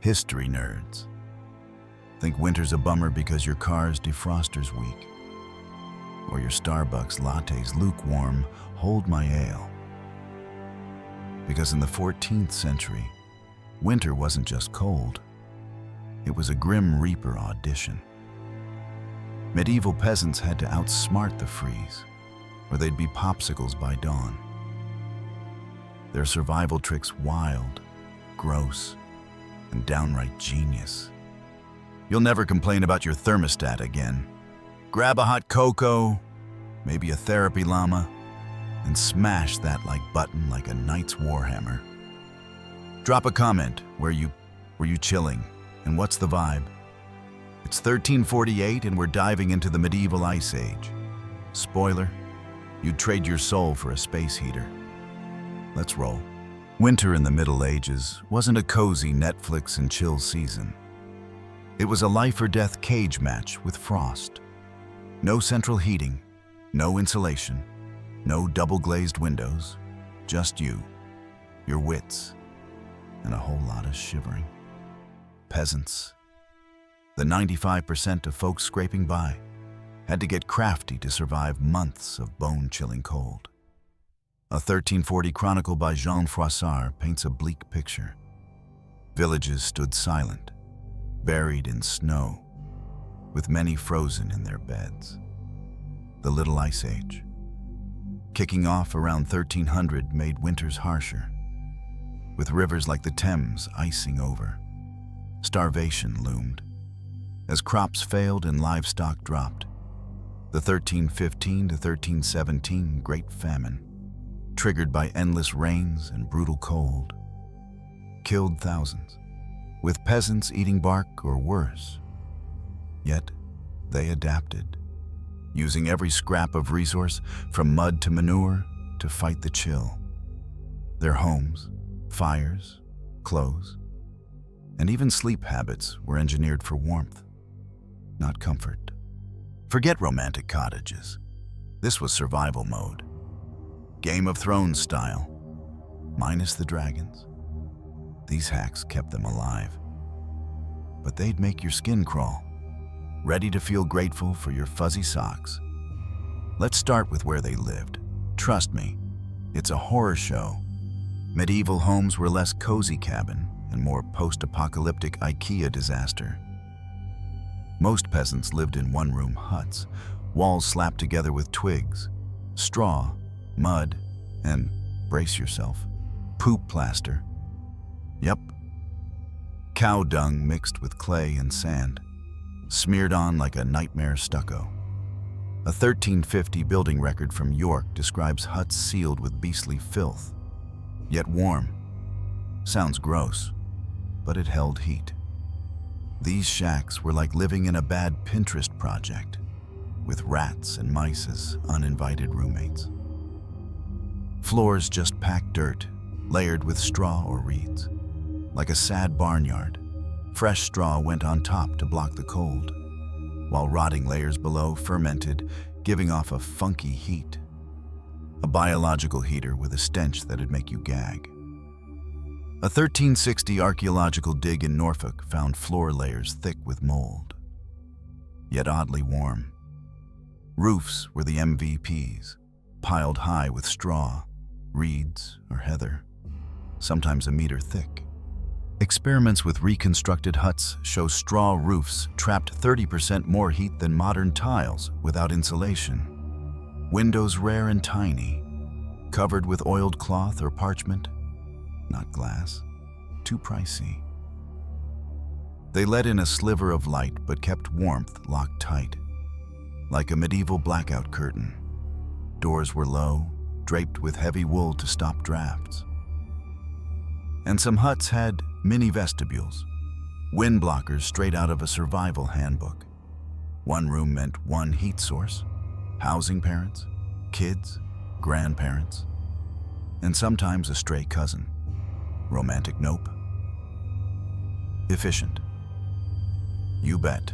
History nerds. Think winter's a bummer because your car's defroster's weak, or your Starbucks latte's lukewarm, hold my ale. Because in the 14th century, winter wasn't just cold, it was a Grim Reaper audition. Medieval peasants had to outsmart the freeze, or they'd be popsicles by dawn. Their survival tricks wild, gross, and downright genius. You'll never complain about your thermostat again. Grab a hot cocoa, maybe a therapy llama, and smash that button like a knight's warhammer. Drop a comment. Were you chilling? And what's the vibe? It's 1348 and we're diving into the medieval ice age. Spoiler, you'd trade your soul for a space heater. Let's roll. Winter in the Middle Ages wasn't a cozy Netflix and chill season. It was a life-or-death cage match with frost. No central heating, no insulation, no double-glazed windows, just you, your wits, and a whole lot of shivering. Peasants, the 95% of folks scraping by, had to get crafty to survive months of bone-chilling cold. A 1340 chronicle by Jean Froissart paints a bleak picture. Villages stood silent, buried in snow, with many frozen in their beds. The Little Ice Age, kicking off around 1300, made winters harsher, with rivers like the Thames icing over. Starvation loomed. As crops failed and livestock dropped, the 1315 to 1317 Great Famine, triggered by endless rains and brutal cold, killed thousands, with peasants eating bark or worse. Yet, they adapted, using every scrap of resource, from mud to manure, to fight the chill. Their homes, fires, clothes, and even sleep habits were engineered for warmth, not comfort. Forget romantic cottages. This was survival mode. Game of Thrones style, minus the dragons. These hacks kept them alive. But they'd make your skin crawl, ready to feel grateful for your fuzzy socks. Let's start with where they lived. Trust me, it's a horror show. Medieval homes were less cozy cabin and more post-apocalyptic IKEA disaster. Most peasants lived in one-room huts, walls slapped together with twigs, straw, mud, and, brace yourself, poop plaster. Yep. Cow dung mixed with clay and sand, smeared on like a nightmare stucco. A 1350 building record from York describes huts sealed with beastly filth, yet warm. Sounds gross, but it held heat. These shacks were like living in a bad Pinterest project, with rats and mice as uninvited roommates. Floors just packed dirt, layered with straw or reeds. Like a sad barnyard, fresh straw went on top to block the cold, while rotting layers below fermented, giving off a funky heat. A biological heater with a stench that'd make you gag. A 1360 archaeological dig in Norfolk found floor layers thick with mold, yet oddly warm. Roofs were the MVPs, piled high with straw, reeds, or heather, sometimes a meter thick. Experiments with reconstructed huts show straw roofs trapped 30% more heat than modern tiles without insulation. Windows rare and tiny, covered with oiled cloth or parchment, not glass, too pricey. They let in a sliver of light but kept warmth locked tight, like a medieval blackout curtain. Doors were low, draped with heavy wool to stop drafts. And some huts had mini vestibules, wind blockers straight out of a survival handbook. One room meant one heat source, housing parents, kids, grandparents, and sometimes a stray cousin. Romantic nope. Efficient. You bet.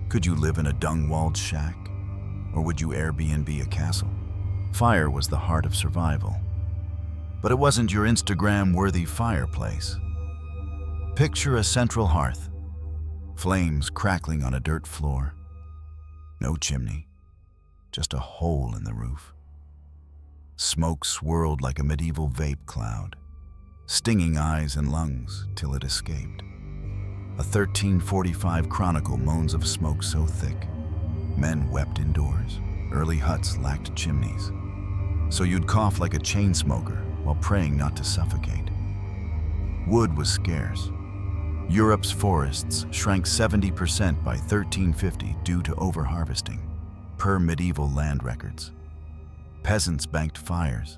Could you live in a dung-walled shack, or would you Airbnb a castle? Fire was the heart of survival. But it wasn't your Instagram-worthy fireplace. Picture a central hearth, flames crackling on a dirt floor. No chimney, just a hole in the roof. Smoke swirled like a medieval vape cloud, stinging eyes and lungs till it escaped. A 1345 chronicle moans of smoke so thick, men wept indoors. Early huts lacked chimneys, so you'd cough like a chain smoker while praying not to suffocate. Wood was scarce. Europe's forests shrank 70% by 1350 due to overharvesting, per medieval land records. Peasants banked fires,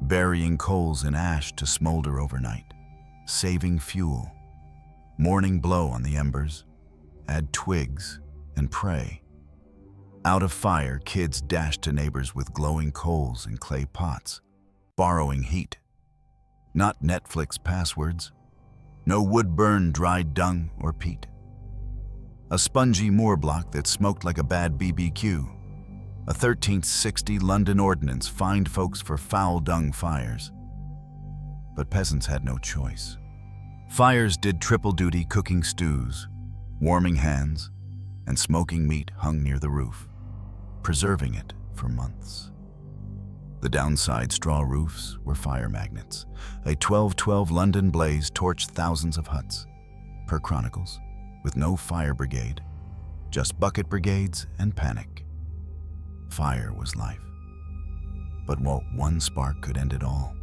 burying coals in ash to smolder overnight, saving fuel. Morning blow on the embers, add twigs, and pray. Out of fire, kids dashed to neighbors with glowing coals and clay pots, borrowing heat. Not Netflix passwords. No wood-burn, dried dung, or peat. A spongy moor block that smoked like a bad BBQ. A 1360 London ordinance fined folks for foul dung fires. But peasants had no choice. Fires did triple duty cooking stews, warming hands, and smoking meat hung near the roof, preserving it for months. The downside straw roofs were fire magnets. A 1212 London blaze torched thousands of huts, per chronicles, with no fire brigade, just bucket brigades and panic. Fire was life. But what one spark could end it all?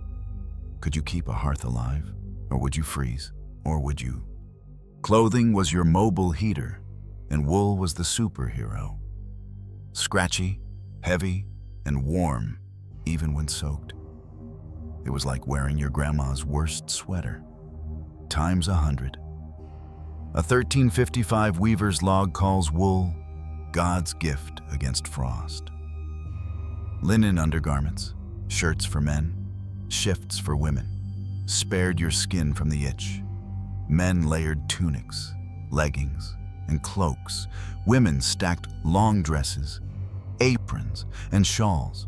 Could you keep a hearth alive? Or would you freeze? Or would you? Clothing was your mobile heater, and wool was the superhero. Scratchy, heavy, and warm, even when soaked. It was like wearing your grandma's worst sweater, times 100. A 1355 weaver's log calls wool God's gift against frost. Linen undergarments, shirts for men, shifts for women, spared your skin from the itch. Men layered tunics, leggings, and cloaks. Women stacked long dresses, aprons, and shawls.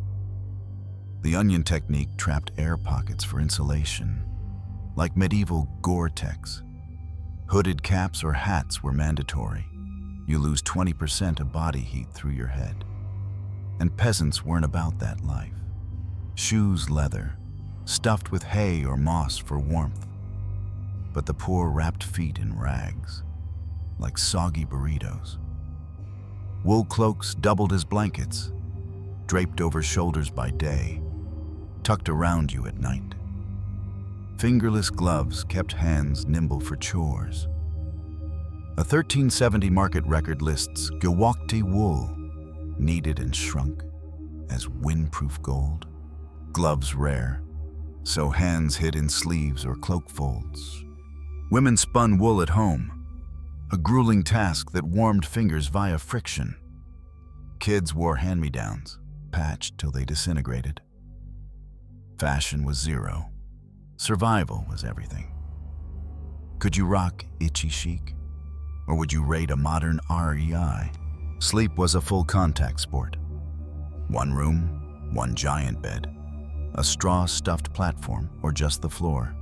The onion technique trapped air pockets for insulation, like medieval Gore-Tex. Hooded caps or hats were mandatory. You lose 20% of body heat through your head. And peasants weren't about that life. Shoes leather, stuffed with hay or moss for warmth. But the poor wrapped feet in rags, like soggy burritos. Wool cloaks doubled as blankets, draped over shoulders by day, tucked around you at night. Fingerless gloves kept hands nimble for chores. A 1370 market record lists Gewachti wool, kneaded and shrunk as windproof gold. Gloves rare, so hands hid in sleeves or cloak folds. Women spun wool at home, a grueling task that warmed fingers via friction. Kids wore hand-me-downs, patched till they disintegrated. Fashion was zero. Survival was everything. Could you rock itchy chic? Or would you raid a modern REI? Sleep was a full contact sport. One room, one giant bed, a straw-stuffed platform or just the floor,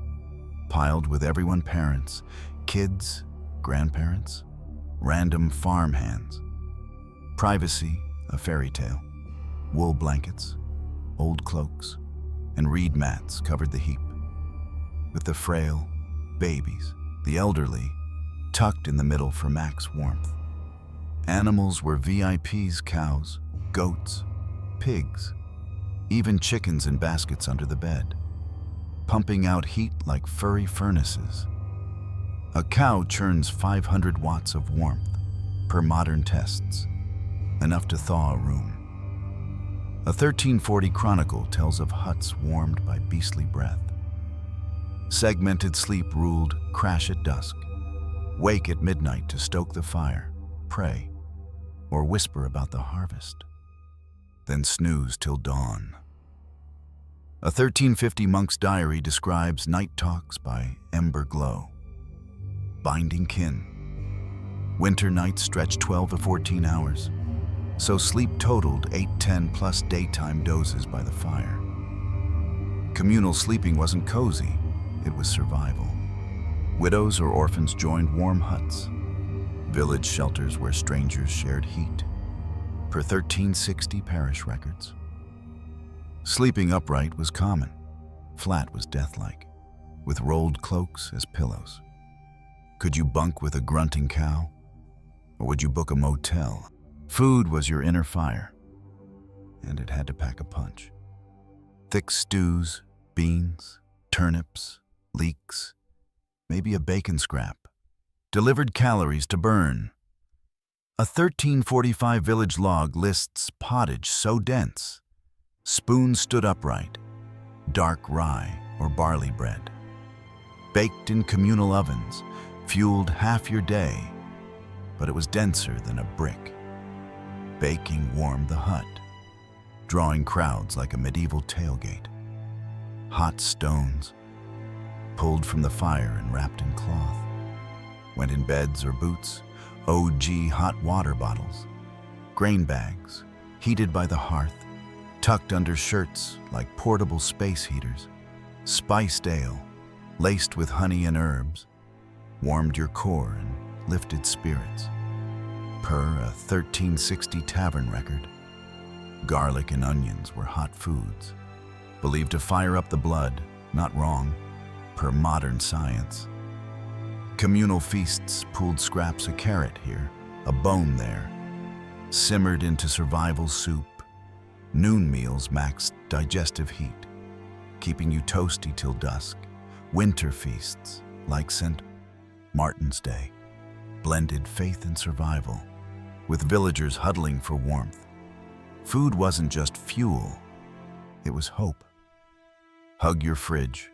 piled with everyone parents, kids, grandparents, random farm hands. Privacy, a fairy tale. Wool blankets, old cloaks, and reed mats covered the heap. With the frail, babies, the elderly, tucked in the middle for max warmth. Animals were VIPs, cows, goats, pigs, even chickens in baskets under the bed, pumping out heat like furry furnaces. A cow churns 500 watts of warmth, per modern tests, enough to thaw a room. A 1340 chronicle tells of huts warmed by beastly breath. Segmented sleep ruled crash at dusk, wake at midnight to stoke the fire, pray, or whisper about the harvest, then snooze till dawn. A 1350 monk's diary describes night talks by ember glow, binding kin. Winter nights stretched 12 to 14 hours, so sleep totaled 8-10 plus daytime dozes by the fire. Communal sleeping wasn't cozy, it was survival. Widows or orphans joined warm huts. Village shelters where strangers shared heat, per 1360 parish records. Sleeping upright was common. Flat was deathlike, with rolled cloaks as pillows. Could you bunk with a grunting cow? Or would you book a motel? Food was your inner fire, and it had to pack a punch. Thick stews, beans, turnips, leeks, maybe a bacon scrap. Delivered calories to burn. A 1345 village log lists pottage so dense. Spoons stood upright, dark rye or barley bread. Baked in communal ovens, fueled half your day, but it was denser than a brick. Baking warmed the hut, drawing crowds like a medieval tailgate. Hot stones, pulled from the fire and wrapped in cloth, went in beds or boots. OG hot water bottles, grain bags, heated by the hearth, tucked under shirts like portable space heaters. Spiced ale, laced with honey and herbs, warmed your core and lifted spirits. Per a 1360 tavern record, garlic and onions were hot foods, believed to fire up the blood, not wrong, per modern science. Communal feasts pooled scraps of carrot here, a bone there, simmered into survival soup. Noon meals maxed digestive heat, keeping you toasty till dusk. Winter feasts, like St. Martin's Day, blended faith and survival, with villagers huddling for warmth. Food wasn't just fuel, it was hope. Hug your fridge,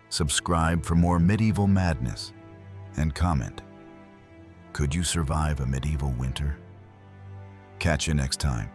subscribe for more medieval madness, and comment, could you survive a medieval winter? Catch you next time.